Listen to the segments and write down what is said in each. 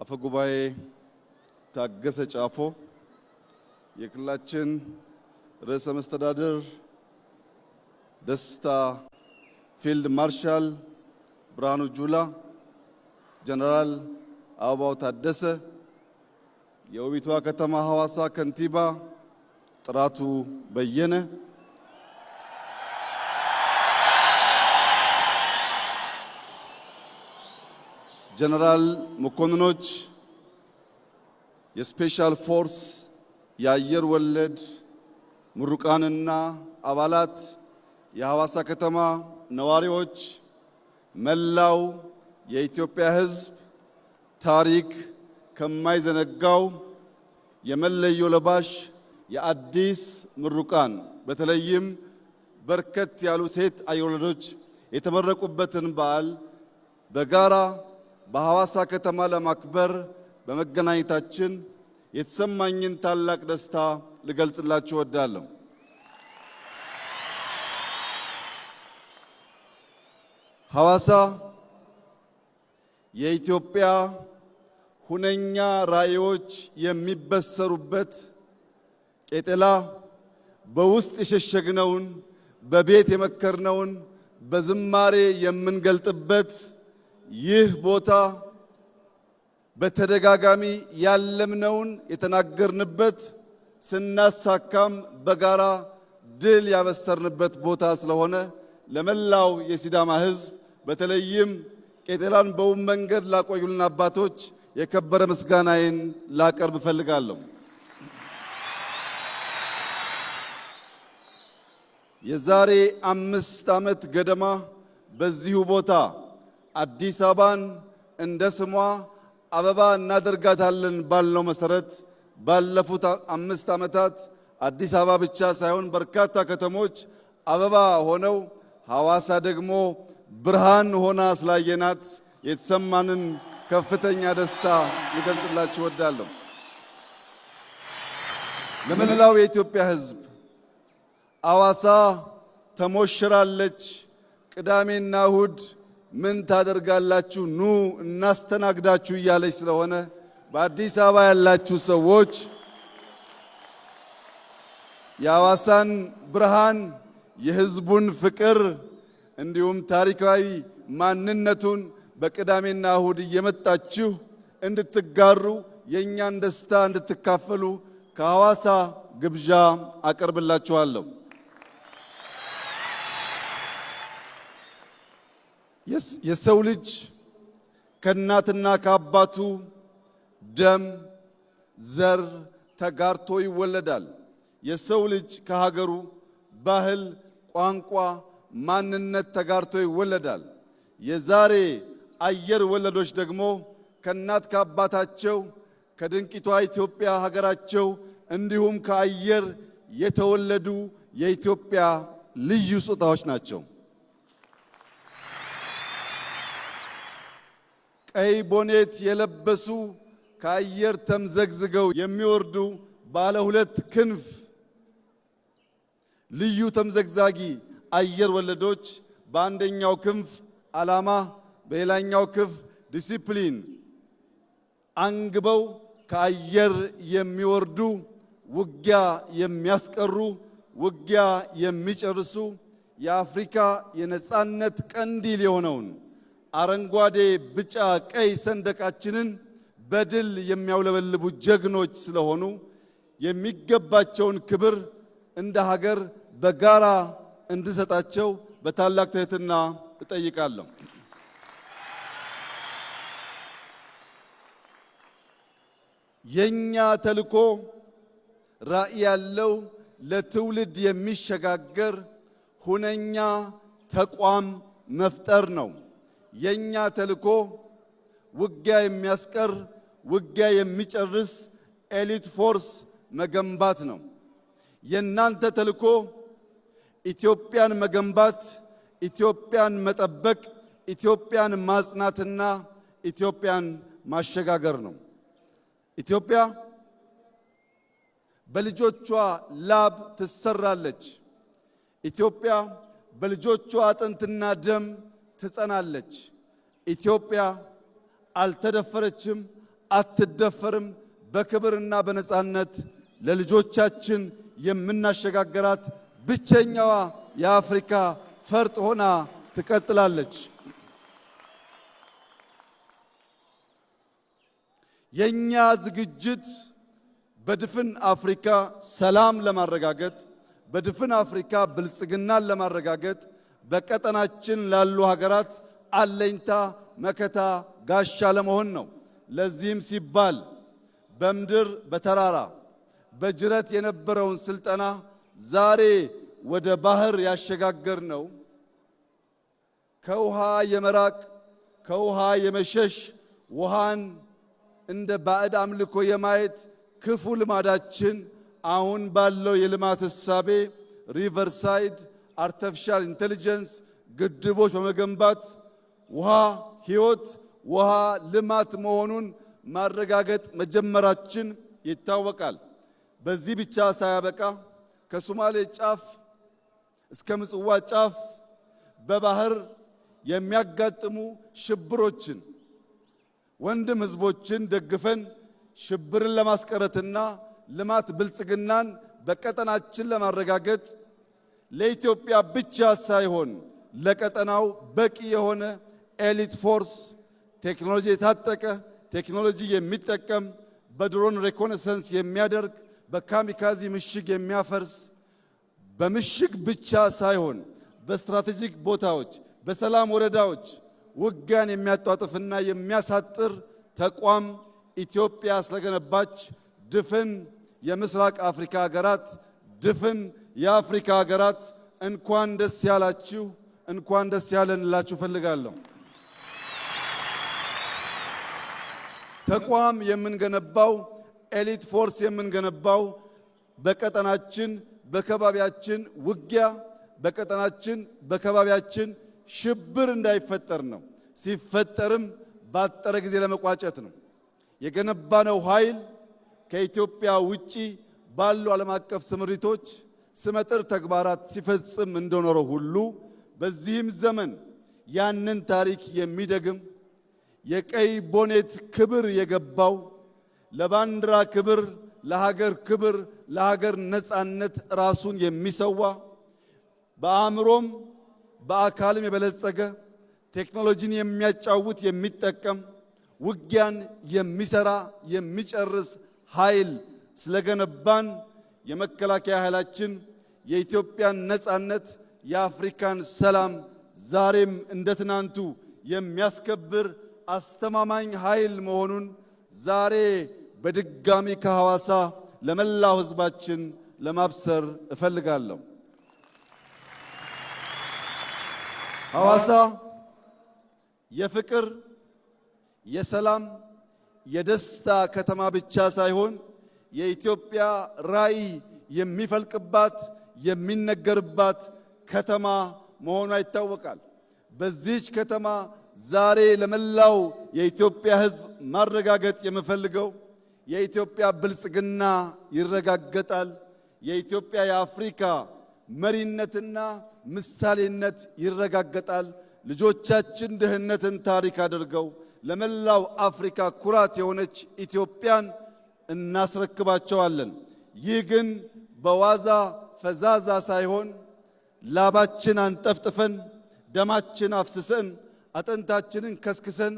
አፈጉባኤ ታገሰ ጫፎ፣ የክልላችን ርዕሰ መስተዳድር ደስታ ፊልድ ማርሻል ብርሃኑ ጁላ፣ ጀነራል አበባው ታደሰ፣ የውቢቷ ከተማ ሐዋሳ ከንቲባ ጥራቱ በየነ፣ ጀነራል መኮንኖች፣ የስፔሻል ፎርስ የአየር ወለድ ምሩቃንና አባላት፣ የሐዋሳ ከተማ ነዋሪዎች፣ መላው የኢትዮጵያ ሕዝብ ታሪክ ከማይዘነጋው የመለዮ ለባሽ የአዲስ ምሩቃን በተለይም በርከት ያሉ ሴት አየር ወለዶች የተመረቁበትን በዓል በጋራ በሐዋሳ ከተማ ለማክበር በመገናኘታችን የተሰማኝን ታላቅ ደስታ ልገልጽላችሁ እወዳለሁ። ሐዋሳ የኢትዮጵያ ሁነኛ ራዕዮች የሚበሰሩበት፣ ቄጠላ በውስጥ የሸሸግነውን በቤት የመከርነውን በዝማሬ የምንገልጥበት ይህ ቦታ በተደጋጋሚ ያለምነውን የተናገርንበት ስናሳካም በጋራ ድል ያበሰርንበት ቦታ ስለሆነ ለመላው የሲዳማ ሕዝብ በተለይም ቄጠላን በውብ መንገድ ላቆዩልን አባቶች የከበረ ምስጋናዬን ላቀርብ እፈልጋለሁ። የዛሬ 5 ዓመት ገደማ በዚሁ ቦታ አዲስ አበባን እንደ ስሟ አበባ እናደርጋታለን ባልነው መሰረት ባለፉት 5 ዓመታት አዲስ አበባ ብቻ ሳይሆን በርካታ ከተሞች አበባ ሆነው ሐዋሳ ደግሞ ብርሃን ሆና ስላየናት የተሰማንን ከፍተኛ ደስታ ልገልጽላችሁ እወዳለሁ። ለመላው የኢትዮጵያ ሕዝብ ሐዋሳ ተሞሽራለች። ቅዳሜና እሁድ ምን ታደርጋላችሁ? ኑ እናስተናግዳችሁ እያለች ስለሆነ በአዲስ አበባ ያላችሁ ሰዎች የሐዋሳን ብርሃን፣ የሕዝቡን ፍቅር እንዲሁም ታሪካዊ ማንነቱን በቅዳሜና እሁድ እየመጣችሁ እንድትጋሩ የእኛን ደስታ እንድትካፈሉ ከሐዋሳ ግብዣ አቀርብላችኋለሁ። የሰው ልጅ ከእናትና ከአባቱ ደም ዘር ተጋርቶ ይወለዳል። የሰው ልጅ ከሀገሩ ባህል፣ ቋንቋ፣ ማንነት ተጋርቶ ይወለዳል። የዛሬ አየር ወለዶች ደግሞ ከእናት ከአባታቸው ከድንቂቷ ኢትዮጵያ ሀገራቸው እንዲሁም ከአየር የተወለዱ የኢትዮጵያ ልዩ ስጦታዎች ናቸው። ቀይ ቦኔት የለበሱ ከአየር ተምዘግዝገው የሚወርዱ ባለ 2 ክንፍ ልዩ ተምዘግዛጊ አየር ወለዶች በአንደኛው ክንፍ ዓላማ በሌላኛው ክንፍ ዲሲፕሊን አንግበው ከአየር የሚወርዱ ውጊያ የሚያስቀሩ ውጊያ የሚጨርሱ የአፍሪካ የነጻነት ቀንዲል የሆነውን አረንጓዴ፣ ቢጫ፣ ቀይ ሰንደቃችንን በድል የሚያውለበልቡ ጀግኖች ስለሆኑ የሚገባቸውን ክብር እንደ ሀገር በጋራ እንድሰጣቸው በታላቅ ትህትና እጠይቃለሁ። የኛ ተልዕኮ ራዕይ ያለው ለትውልድ የሚሸጋገር ሁነኛ ተቋም መፍጠር ነው። የኛ ተልዕኮ ውጊያ የሚያስቀር ውጊያ የሚጨርስ ኤሊት ፎርስ መገንባት ነው። የናንተ ተልዕኮ ኢትዮጵያን መገንባት፣ ኢትዮጵያን መጠበቅ፣ ኢትዮጵያን ማጽናትና ኢትዮጵያን ማሸጋገር ነው። ኢትዮጵያ በልጆቿ ላብ ትሰራለች። ኢትዮጵያ በልጆቿ አጥንትና ደም ትጸናለች። ኢትዮጵያ አልተደፈረችም፣ አትደፈርም። በክብርና በነጻነት ለልጆቻችን የምናሸጋገራት ብቸኛዋ የአፍሪካ ፈርጥ ሆና ትቀጥላለች። የኛ ዝግጅት በድፍን አፍሪካ ሰላም ለማረጋገጥ፣ በድፍን አፍሪካ ብልጽግናን ለማረጋገጥ፣ በቀጠናችን ላሉ ሀገራት አለኝታ መከታ ጋሻ ለመሆን ነው። ለዚህም ሲባል በምድር በተራራ በጅረት የነበረውን ስልጠና ዛሬ ወደ ባህር ያሸጋገር ነው። ከውሃ የመራቅ ከውሃ የመሸሽ ውሃን እንደ ባዕድ አምልኮ የማየት ክፉ ልማዳችን አሁን ባለው የልማት እሳቤ ሪቨርሳይድ አርቲፊሻል ኢንተለጀንስ ግድቦች በመገንባት ውሃ ሕይወት ውሃ ልማት መሆኑን ማረጋገጥ መጀመራችን ይታወቃል። በዚህ ብቻ ሳያበቃ ከሶማሌ ጫፍ እስከ ምጽዋ ጫፍ በባህር የሚያጋጥሙ ሽብሮችን ወንድም ህዝቦችን ደግፈን ሽብርን ለማስቀረትና ልማት ብልጽግናን በቀጠናችን ለማረጋገጥ ለኢትዮጵያ ብቻ ሳይሆን ለቀጠናው በቂ የሆነ ኤሊት ፎርስ ቴክኖሎጂ የታጠቀ ቴክኖሎጂ የሚጠቀም በድሮን ሬኮነሰንስ የሚያደርግ በካሚካዚ ምሽግ የሚያፈርስ በምሽግ ብቻ ሳይሆን በስትራቴጂክ ቦታዎች በሰላም ወረዳዎች ውጊያን የሚያጧጥፍና የሚያሳጥር ተቋም ኢትዮጵያ ስለገነባች ድፍን የምስራቅ አፍሪካ ሀገራት ድፍን የአፍሪካ ሀገራት እንኳን ደስ ያላችሁ እንኳን ደስ ያለን እላችሁ ፈልጋለሁ። ተቋም የምንገነባው ኤሊት ፎርስ የምንገነባው በቀጠናችን በከባቢያችን ውጊያ በቀጠናችን በከባቢያችን ሽብር እንዳይፈጠር ነው። ሲፈጠርም ባጠረ ጊዜ ለመቋጨት ነው። የገነባነው ኃይል ከኢትዮጵያ ውጪ ባሉ ዓለም አቀፍ ስምሪቶች ስመጥር ተግባራት ሲፈጽም እንደኖረው ሁሉ በዚህም ዘመን ያንን ታሪክ የሚደግም የቀይ ቦኔት ክብር የገባው ለባንዲራ ክብር ለሀገር ክብር ለሀገር ነጻነት ራሱን የሚሰዋ በአእምሮም በአካልም የበለጸገ ቴክኖሎጂን የሚያጫውት የሚጠቀም ውጊያን የሚሰራ የሚጨርስ ኃይል ስለገነባን የመከላከያ ኃይላችን የኢትዮጵያን ነጻነት የአፍሪካን ሰላም ዛሬም እንደ ትናንቱ የሚያስከብር አስተማማኝ ኃይል መሆኑን ዛሬ በድጋሚ ከሐዋሳ ለመላው ሕዝባችን ለማብሰር እፈልጋለሁ። ሐዋሳ የፍቅር የሰላም የደስታ ከተማ ብቻ ሳይሆን የኢትዮጵያ ራዕይ የሚፈልቅባት የሚነገርባት ከተማ መሆኗ ይታወቃል። በዚህች ከተማ ዛሬ ለመላው የኢትዮጵያ ሕዝብ ማረጋገጥ የምፈልገው የኢትዮጵያ ብልጽግና ይረጋገጣል። የኢትዮጵያ የአፍሪካ መሪነትና ምሳሌነት ይረጋገጣል። ልጆቻችን ድህነትን ታሪክ አድርገው ለመላው አፍሪካ ኩራት የሆነች ኢትዮጵያን እናስረክባቸዋለን። ይህ ግን በዋዛ ፈዛዛ ሳይሆን ላባችን አንጠፍጥፈን ደማችን አፍስሰን አጥንታችንን ከስክሰን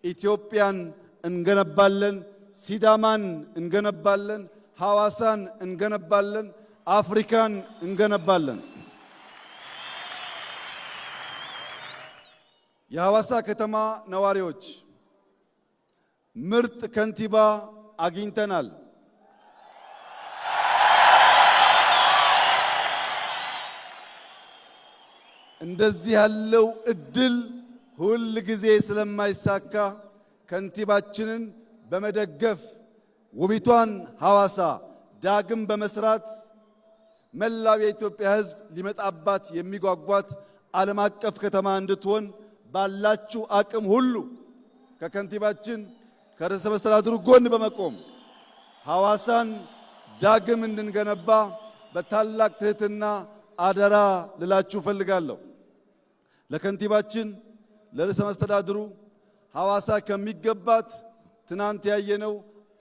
ኢትዮጵያን እንገነባለን። ሲዳማን እንገነባለን። ሐዋሳን እንገነባለን። አፍሪካን እንገነባለን። የሐዋሳ ከተማ ነዋሪዎች ምርጥ ከንቲባ አግኝተናል። እንደዚህ ያለው እድል ሁል ጊዜ ስለማይሳካ ከንቲባችንን በመደገፍ ውቢቷን ሐዋሳ ዳግም በመስራት መላው የኢትዮጵያ ሕዝብ ሊመጣባት የሚጓጓት ዓለም አቀፍ ከተማ እንድትሆን ባላችሁ አቅም ሁሉ ከከንቲባችን ከርዕሰ መስተዳድሩ ጎን በመቆም ሐዋሳን ዳግም እንድንገነባ በታላቅ ትህትና አደራ ልላችሁ ፈልጋለሁ። ለከንቲባችን ለርዕሰ መስተዳድሩ ሐዋሳ ከሚገባት ትናንት ያየነው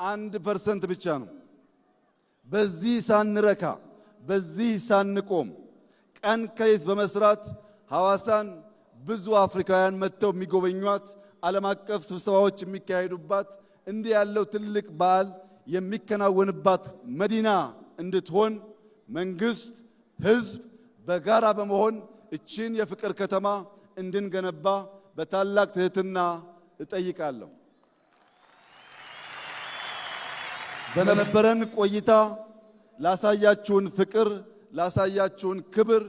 1% ብቻ ነው። በዚህ ሳንረካ በዚህ ሳንቆም ቀን ከሌት በመስራት ሐዋሳን ብዙ አፍሪካውያን መጥተው የሚጎበኟት ዓለም አቀፍ ስብሰባዎች የሚካሄዱባት እንዲህ ያለው ትልቅ በዓል የሚከናወንባት መዲና እንድትሆን መንግስት፣ ህዝብ በጋራ በመሆን እቺን የፍቅር ከተማ እንድንገነባ በታላቅ ትህትና እጠይቃለሁ። በነበረን ቆይታ ላሳያችሁን ፍቅር፣ ላሳያችሁን ክብር፣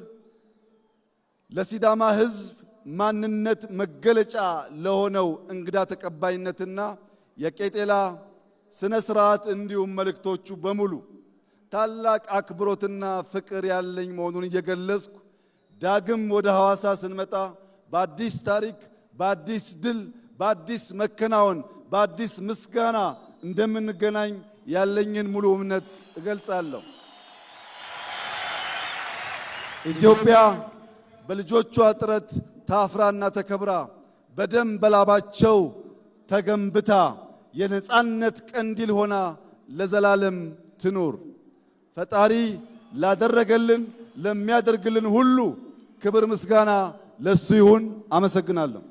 ለሲዳማ ህዝብ ማንነት መገለጫ ለሆነው እንግዳ ተቀባይነትና የቄጤላ ስነ ስርዓት እንዲሁም መልእክቶቹ በሙሉ ታላቅ አክብሮትና ፍቅር ያለኝ መሆኑን እየገለጽኩ ዳግም ወደ ሐዋሳ ስንመጣ በአዲስ ታሪክ፣ በአዲስ ድል፣ በአዲስ መከናወን፣ በአዲስ ምስጋና እንደምንገናኝ ያለኝን ሙሉ እምነት እገልጻለሁ። ኢትዮጵያ በልጆቿ ጥረት ታፍራና ተከብራ በደም በላባቸው ተገንብታ የነጻነት ቀንዲል ሆና ለዘላለም ትኑር። ፈጣሪ ላደረገልን ለሚያደርግልን ሁሉ ክብር ምስጋና ለሱ ይሁን። አመሰግናለሁ።